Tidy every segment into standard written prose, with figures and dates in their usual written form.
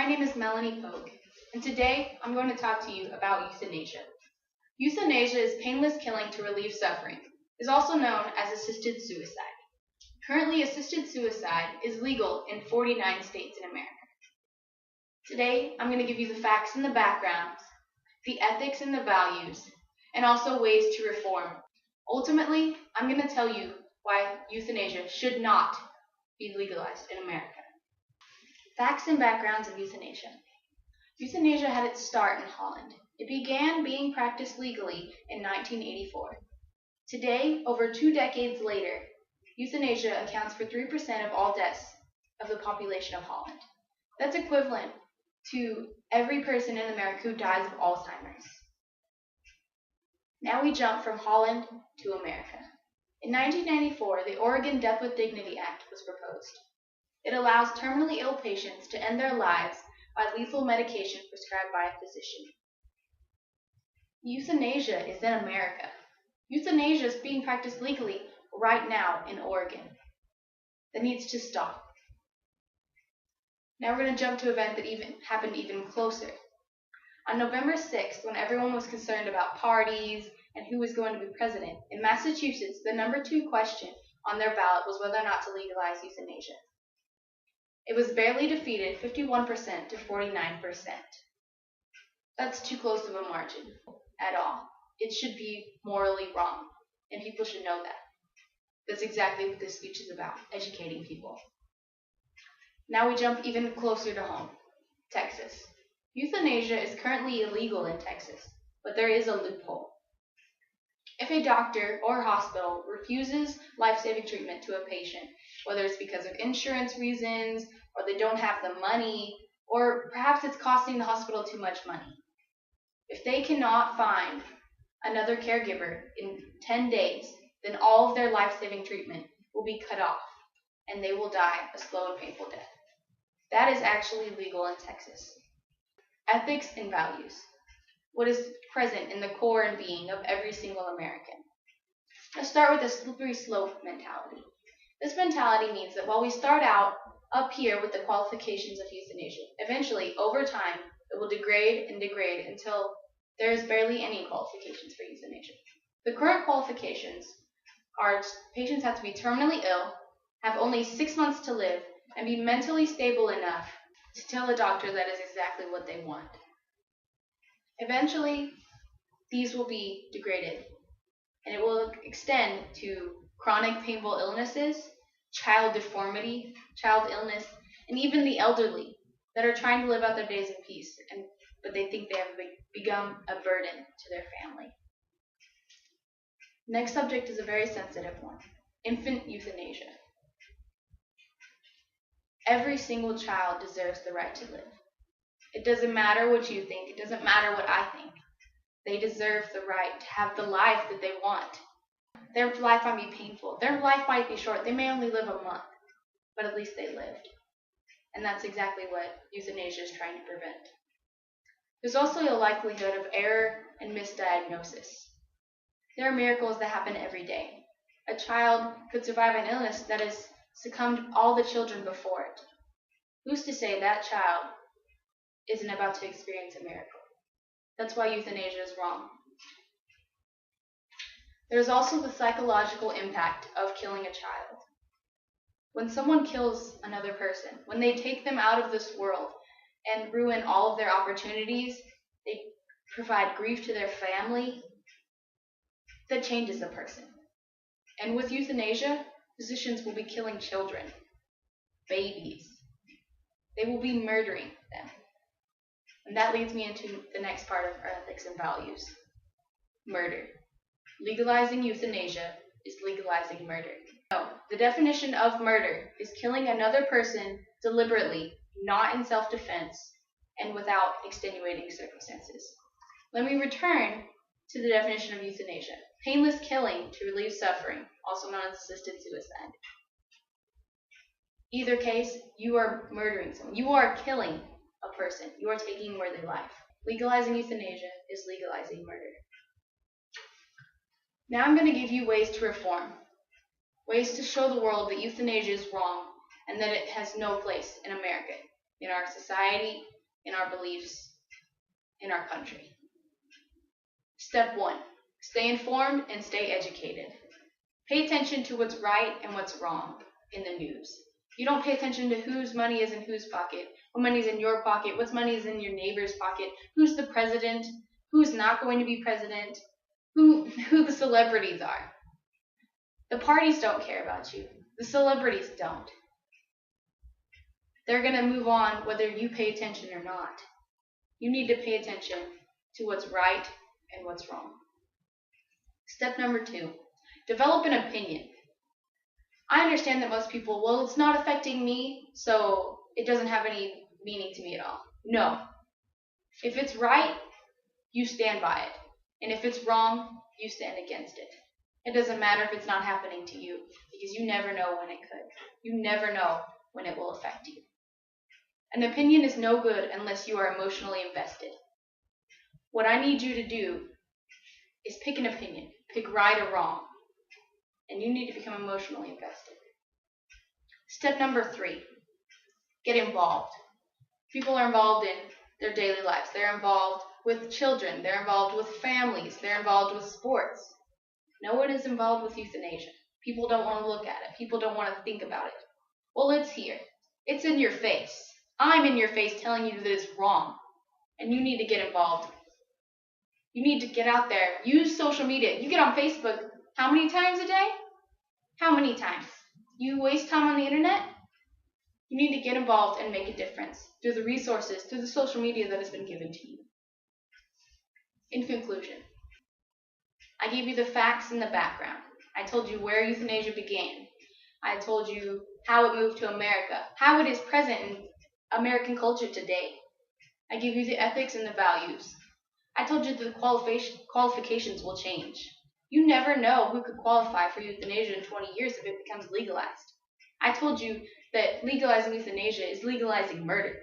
My name is Melanie Pogue, and today I'm going to talk to you about euthanasia. Euthanasia is painless killing to relieve suffering. It is also known as assisted suicide. Currently, assisted suicide is legal in 49 states in America. Today, I'm going to give you the facts and the backgrounds, the ethics and the values, and also ways to reform. Ultimately, I'm going to tell you why euthanasia should not be legalized in America. Facts and backgrounds of euthanasia. Euthanasia had its start in Holland. It began being practiced legally in 1984. Today, over 2 decades later, euthanasia accounts for 3% of all deaths of the population of Holland. That's equivalent to every person in America who dies of Alzheimer's. Now we jump from Holland to America. In 1994, the Oregon Death with Dignity Act was proposed. It allows terminally ill patients to end their lives by lethal medication prescribed by a physician. Euthanasia is in America. Euthanasia is being practiced legally right now in Oregon. That needs to stop. Now we're going to jump to an event that happened even closer. On November 6th, when everyone was concerned about parties and who was going to be president, in Massachusetts, the number 2 question on their ballot was whether or not to legalize euthanasia. It was barely defeated, 51% to 49%. That's too close of a margin at all. It should be morally wrong, and people should know that. That's exactly what this speech is about, educating people. Now we jump even closer to home, Texas. Euthanasia is currently illegal in Texas, but there is a loophole. If a doctor or hospital refuses life-saving treatment to a patient, whether it's because of insurance reasons, or they don't have the money, or perhaps it's costing the hospital too much money, if they cannot find another caregiver in 10 days, then all of their life-saving treatment will be cut off, and they will die a slow and painful death. That is actually legal in Texas. Ethics and values. What is present in the core and being of every single American. Let's start with the slippery slope mentality. This mentality means that while we start out up here with the qualifications of euthanasia, eventually, over time, it will degrade and degrade until there is barely any qualifications for euthanasia. The current qualifications are patients have to be terminally ill, have only 6 months to live, and be mentally stable enough to tell a doctor that is exactly what they want. Eventually, these will be degraded, and it will extend to chronic painful illnesses, child deformity, child illness, and even the elderly that are trying to live out their days in peace, but they think they have become a burden to their family. Next subject is a very sensitive one, infant euthanasia. Every single child deserves the right to live. It doesn't matter what you think. It doesn't matter what I think. They deserve the right to have the life that they want. Their life might be painful. Their life might be short. They may only live a month, but at least they lived. And that's exactly what euthanasia is trying to prevent. There's also a likelihood of error and misdiagnosis. There are miracles that happen every day. A child could survive an illness that has succumbed all the children before it. Who's to say that child isn't about to experience a miracle? That's why euthanasia is wrong. There's also the psychological impact of killing a child. When someone kills another person, when they take them out of this world and ruin all of their opportunities, they provide grief to their family, that changes a person. And with euthanasia, physicians will be killing children, babies. They will be murdering them. And that leads me into the next part of our ethics and values. Murder. Legalizing euthanasia is legalizing murder. No, the definition of murder is killing another person deliberately, not in self-defense, and without extenuating circumstances. Let me return to the definition of euthanasia. Painless killing to relieve suffering, also known as assisted suicide. Either case, you are murdering someone. You are killing a person. You are taking away their life. Legalizing euthanasia is legalizing murder. Now I'm going to give you ways to reform. Ways to show the world that euthanasia is wrong and that it has no place in America, in our society, in our beliefs in our country. Step 1. Stay informed and stay educated. Pay attention to what's right and what's wrong in the news. You don't pay attention to whose money is in whose pocket, what money's in your pocket, what money is in your neighbor's pocket, who's the president, who's not going to be president, who the celebrities are. The parties don't care about you. The celebrities don't. They're going to move on whether you pay attention or not. You need to pay attention to what's right and what's wrong. Step number 2, develop an opinion. I understand that most people, well, it's not affecting me, so it doesn't have any meaning to me at all. No. If it's right, you stand by it. And if it's wrong, you stand against it. It doesn't matter if it's not happening to you, because you never know when it could. You never know when it will affect you. An opinion is no good unless you are emotionally invested. What I need you to do is pick an opinion. Pick right or wrong. And you need to become emotionally invested. Step number 3, get involved. People are involved in their daily lives. They're involved with children. They're involved with families. They're involved with sports. No one is involved with euthanasia. People don't want to look at it. People don't want to think about it. Well, it's here. It's in your face. I'm in your face telling you that it's wrong. And you need to get involved. You need to get out there. Use social media. You get on Facebook how many times a day? How many times? You waste time on the internet? You need to get involved and make a difference through the resources, through the social media that has been given to you. In conclusion, I gave you the facts and the background. I told you where euthanasia began. I told you how it moved to America, how it is present in American culture today. I gave you the ethics and the values. I told you that the qualifications will change. You never know who could qualify for euthanasia in 20 years if it becomes legalized. I told you that legalizing euthanasia is legalizing murder.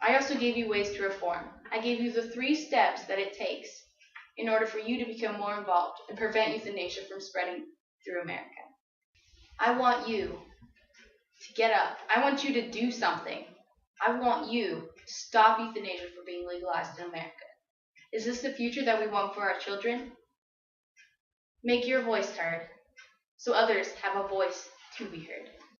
I also gave you ways to reform. I gave you the 3 steps that it takes in order for you to become more involved and prevent euthanasia from spreading through America. I want you to get up. I want you to do something. I want you to stop euthanasia from being legalized in America. Is this the future that we want for our children? Make your voice heard so others have a voice to be heard.